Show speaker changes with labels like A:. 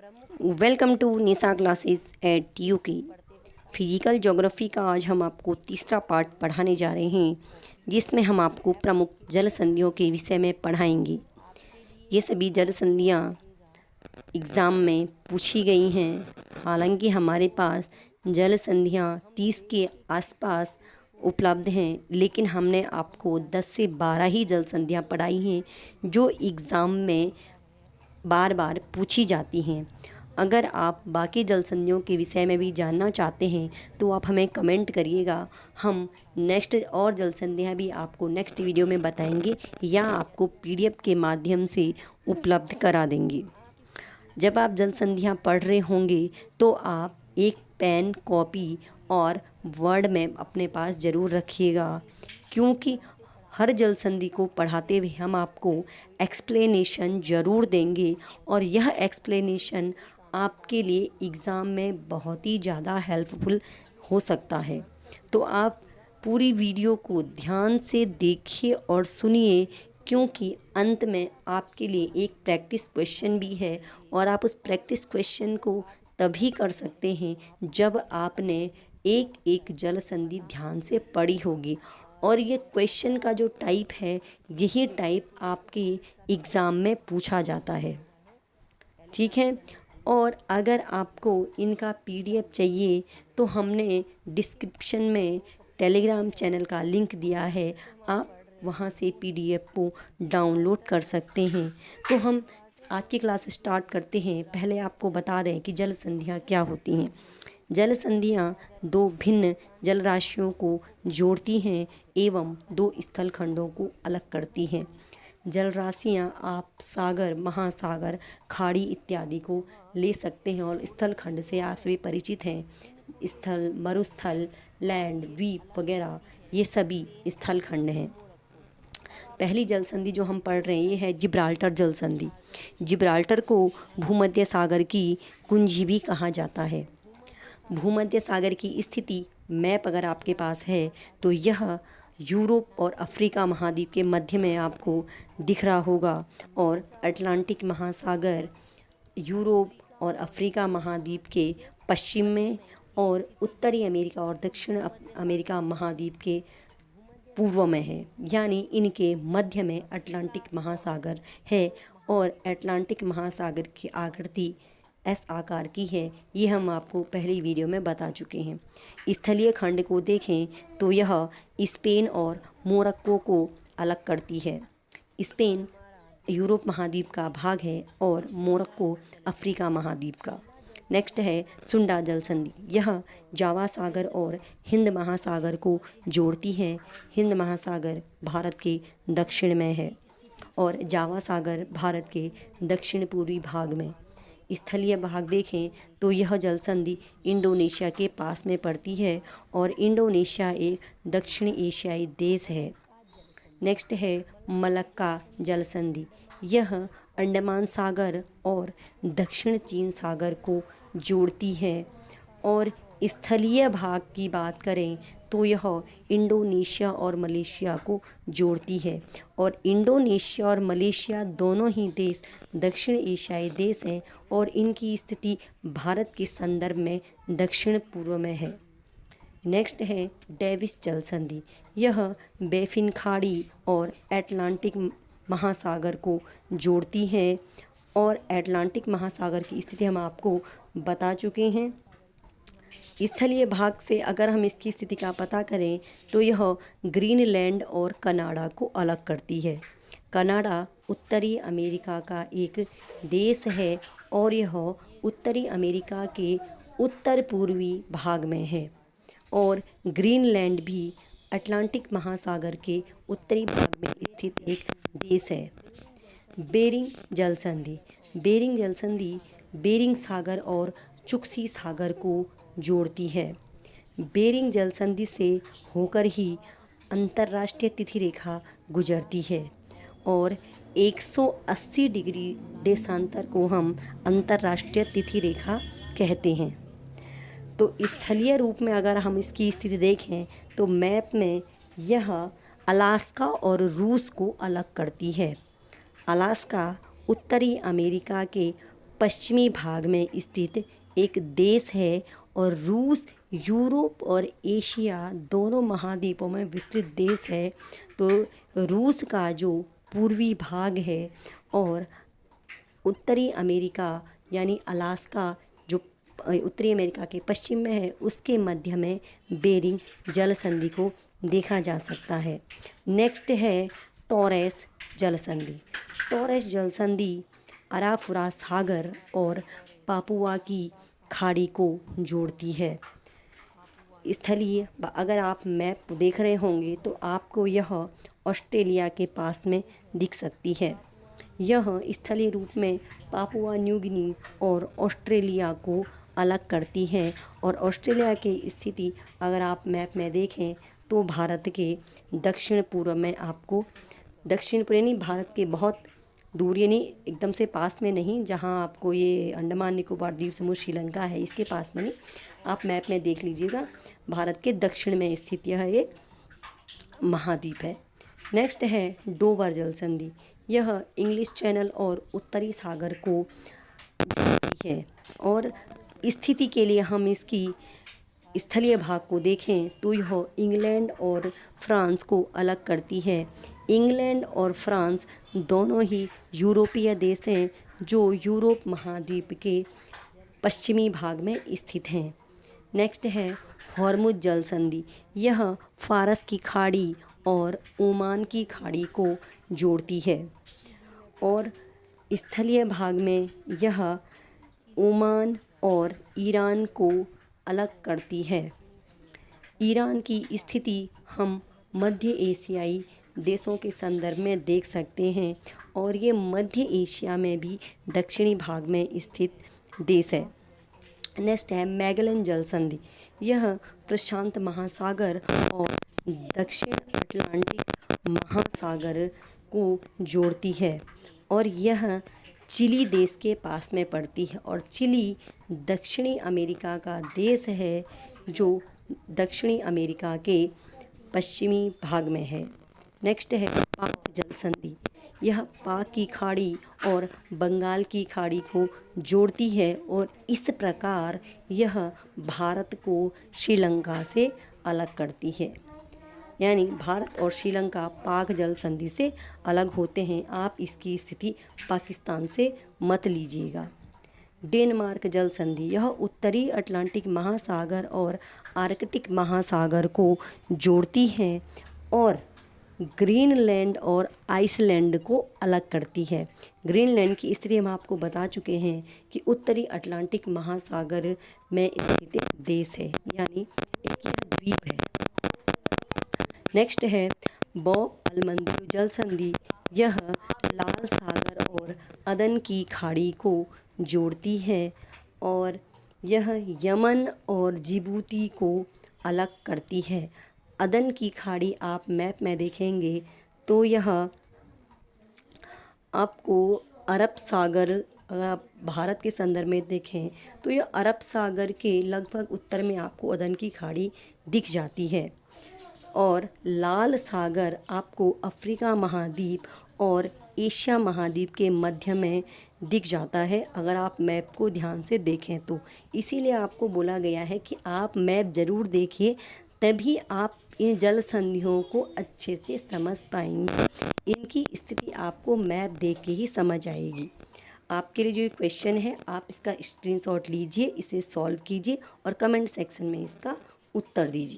A: Welcome to Nisha classes at UK. Physical geography का आज हम आपको तीसरा पार्ट पढ़ाने जा रहे हैं, जिसमें हम आपको प्रमुख जल संधियों के विषय में पढ़ाएंगे। ये सभी जल संधियाँ एग्ज़ाम में पूछी गई हैं। हालांकि हमारे पास जल संधियाँ 30 के आसपास उपलब्ध हैं, लेकिन हमने आपको 10 से 12 ही जल संधियाँ पढ़ाई हैं जो एग्ज़ाम में बार बार पूछी जाती हैं। अगर आप बाकी जल संधियों के विषय में भी जानना चाहते हैं तो आप हमें कमेंट करिएगा। हम नेक्स्ट और जल संधियाँ भी आपको नेक्स्ट वीडियो में बताएंगे या आपको पीडीएफ के माध्यम से उपलब्ध करा देंगे। जब आप जल संधियाँ पढ़ रहे होंगे तो आप एक पेन, कॉपी और वर्ड मैप अपने पास ज़रूर रखिएगा, क्योंकि हर जल संधि को पढ़ाते हुए हम आपको एक्सप्लेनेशन ज़रूर देंगे और यह एक्सप्लेनेशन आपके लिए एग्ज़ाम में बहुत ही ज़्यादा हेल्पफुल हो सकता है। तो आप पूरी वीडियो को ध्यान से देखिए और सुनिए, क्योंकि अंत में आपके लिए एक प्रैक्टिस क्वेश्चन भी है और आप उस प्रैक्टिस क्वेश्चन को तभी कर सकते हैं जब आपने एक एक जल संधि ध्यान से पढ़ी होगी। और ये क्वेश्चन का जो टाइप है, यही टाइप आपके एग्ज़ाम में पूछा जाता है, ठीक है। और अगर आपको इनका पीडीएफ चाहिए तो हमने डिस्क्रिप्शन में टेलीग्राम चैनल का लिंक दिया है, आप वहां से पीडीएफ को डाउनलोड कर सकते हैं। तो हम आज की क्लास स्टार्ट करते हैं। पहले आपको बता दें कि जल संधियाँ क्या होती हैं। जल संधियाँ दो भिन्न जल राशियों को जोड़ती हैं एवं दो स्थल खंडों को अलग करती हैं। जल राशियाँ आप सागर, महासागर, खाड़ी इत्यादि को ले सकते हैं और स्थल खंड से आप सभी परिचित हैं। स्थल, मरुस्थल, लैंड, द्वीप वगैरह ये सभी स्थल खंड हैं। पहली जल संधि जो हम पढ़ रहे हैं ये है जिब्राल्टर जल संधि। जिब्राल्टर को भूमध्य सागर की कुंजी भी कहा जाता है। भूमध्य सागर की स्थिति मैप अगर आपके पास है तो यह यूरोप और अफ्रीका महाद्वीप के मध्य में आपको दिख रहा होगा, और अटलांटिक महासागर यूरोप और अफ्रीका महाद्वीप के पश्चिम में और उत्तरी अमेरिका और दक्षिण अमेरिका महाद्वीप के पूर्व में है। यानी इनके मध्य में अटलांटिक महासागर है और अटलांटिक महासागर की आकृति एस आकार की है। ये हम आपको पहली वीडियो में बता चुके हैं। स्थलीय खंड को देखें तो यह स्पेन और मोरक्को को अलग करती है। स्पेन यूरोप महाद्वीप का भाग है और मोरक्को अफ्रीका महाद्वीप का। नेक्स्ट है सुंडा जल संधि। यह जावा सागर और हिंद महासागर को जोड़ती है। हिंद महासागर भारत के दक्षिण में है और जावा सागर भारत के दक्षिण पूर्वी भाग में। स्थलीय भाग देखें तो यह जल संधि इंडोनेशिया के पास में पड़ती है और इंडोनेशिया एक दक्षिण एशियाई देश है। नेक्स्ट है मलक्का जल संधि। यह अंडमान सागर और दक्षिण चीन सागर को जोड़ती है। और स्थलीय भाग की बात करें तो यह इंडोनेशिया और मलेशिया को जोड़ती है, और इंडोनेशिया और मलेशिया दोनों ही देश दक्षिण एशियाई देश हैं और इनकी स्थिति भारत के संदर्भ में दक्षिण पूर्व में है। नेक्स्ट है डेविस जल संधि। यह बेफिन खाड़ी और अटलांटिक महासागर को जोड़ती है और अटलांटिक महासागर की स्थिति हम आपको बता चुके हैं। स्थलीय भाग से अगर हम इसकी स्थिति का पता करें तो यह ग्रीनलैंड और कनाडा को अलग करती है। कनाडा उत्तरी अमेरिका का एक देश है और यह उत्तरी अमेरिका के उत्तर पूर्वी भाग में है, और ग्रीनलैंड भी अटलांटिक महासागर के उत्तरी भाग में स्थित एक देश है। बेरिंग जल संधि। बेरिंग जल संधि बेरिंग सागर और चुक्सी सागर को जोड़ती है। बेरिंग जल संधि से होकर ही अंतर्राष्ट्रीय तिथि रेखा गुजरती है और 180 डिग्री देशांतर को हम अंतर्राष्ट्रीय तिथि रेखा कहते हैं। तो स्थलीय रूप में अगर हम इसकी स्थिति देखें तो मैप में यह अलास्का और रूस को अलग करती है। अलास्का उत्तरी अमेरिका के पश्चिमी भाग में स्थित एक देश है और रूस यूरोप और एशिया दोनों महाद्वीपों में विस्तृत देश है। तो रूस का जो पूर्वी भाग है और उत्तरी अमेरिका यानी अलास्का जो उत्तरी अमेरिका के पश्चिम में है, उसके मध्य में बेरिंग जल संधि को देखा जा सकता है। नेक्स्ट है टॉरेस जल संधि। टॉरेस जल संधि अराफुरा सागर और पापुआ की खाड़ी को जोड़ती है। स्थलीय अगर आप मैप देख रहे होंगे तो आपको यह ऑस्ट्रेलिया के पास में दिख सकती है। यह स्थलीय रूप में पापुआ न्यू गिनी और ऑस्ट्रेलिया को अलग करती है और ऑस्ट्रेलिया की स्थिति अगर आप मैप में देखें तो भारत के दक्षिण पूर्व में आपको, दक्षिण पूर्व यानी भारत के बहुत दूर यानी एकदम से पास में नहीं, जहां आपको ये अंडमान निकोबार द्वीप समूह श्रीलंका है इसके पास में नहीं, आप मैप में देख लीजिएगा, भारत के दक्षिण में स्थित यह एक महाद्वीप है। नेक्स्ट है डोवर जल संधि। यह इंग्लिश चैनल और उत्तरी सागर को जोड़ती है और स्थिति के लिए हम इसकी स्थलीय भाग को देखें तो यह इंग्लैंड और फ्रांस को अलग करती है। इंग्लैंड और फ्रांस दोनों ही यूरोपीय देश हैं जो यूरोप महाद्वीप के पश्चिमी भाग में स्थित हैं। नेक्स्ट है हॉर्मुज जल संधि। यह फारस की खाड़ी और ओमान की खाड़ी को जोड़ती है और स्थलीय भाग में यह ओमान और ईरान को अलग करती है। ईरान की स्थिति हम मध्य एशियाई देशों के संदर्भ में देख सकते हैं और ये मध्य एशिया में भी दक्षिणी भाग में स्थित देश है। नेक्स्ट है मैगलन जल संधि। यह प्रशांत महासागर और दक्षिण अटलांटिक महासागर को जोड़ती है और यह चिली देश के पास में पड़ती है और चिली दक्षिणी अमेरिका का देश है जो दक्षिणी अमेरिका के पश्चिमी भाग में है। नेक्स्ट है पाक जल संधि। यह पाक की खाड़ी और बंगाल की खाड़ी को जोड़ती है और इस प्रकार यह भारत को श्रीलंका से अलग करती है। यानी भारत और श्रीलंका पाक जल संधि से अलग होते हैं। आप इसकी स्थिति पाकिस्तान से मत लीजिएगा। डेनमार्क जल संधि। यह उत्तरी अटलांटिक महासागर और आर्कटिक महासागर को जोड़ती है और ग्रीनलैंड और आइसलैंड को अलग करती है। ग्रीनलैंड की स्थिति हम आपको बता चुके हैं कि उत्तरी अटलांटिक महासागर में स्थित देश है, यानी एक यह द्वीप है। नेक्स्ट है बॉब अलमंदियो जल संधि। यह लाल सागर और अदन की खाड़ी को जोड़ती है और यह यमन और जिबूती को अलग करती है। अदन की खाड़ी आप मैप में देखेंगे तो यह आपको अरब सागर, भारत के संदर्भ में देखें तो यह अरब सागर के लगभग उत्तर में आपको अदन की खाड़ी दिख जाती है और लाल सागर आपको अफ्रीका महाद्वीप और एशिया महाद्वीप के मध्य में दिख जाता है अगर आप मैप को ध्यान से देखें तो। इसीलिए आपको बोला गया है कि आप मैप ज़रूर देखिए, तभी आप इन जल संधियों को अच्छे से समझ पाएंगे। इनकी स्थिति आपको मैप देख के ही समझ आएगी। आपके लिए जो क्वेश्चन है आप इसका स्क्रीनशॉट लीजिए, इसे सॉल्व कीजिए और कमेंट सेक्शन में इसका उत्तर दीजिए।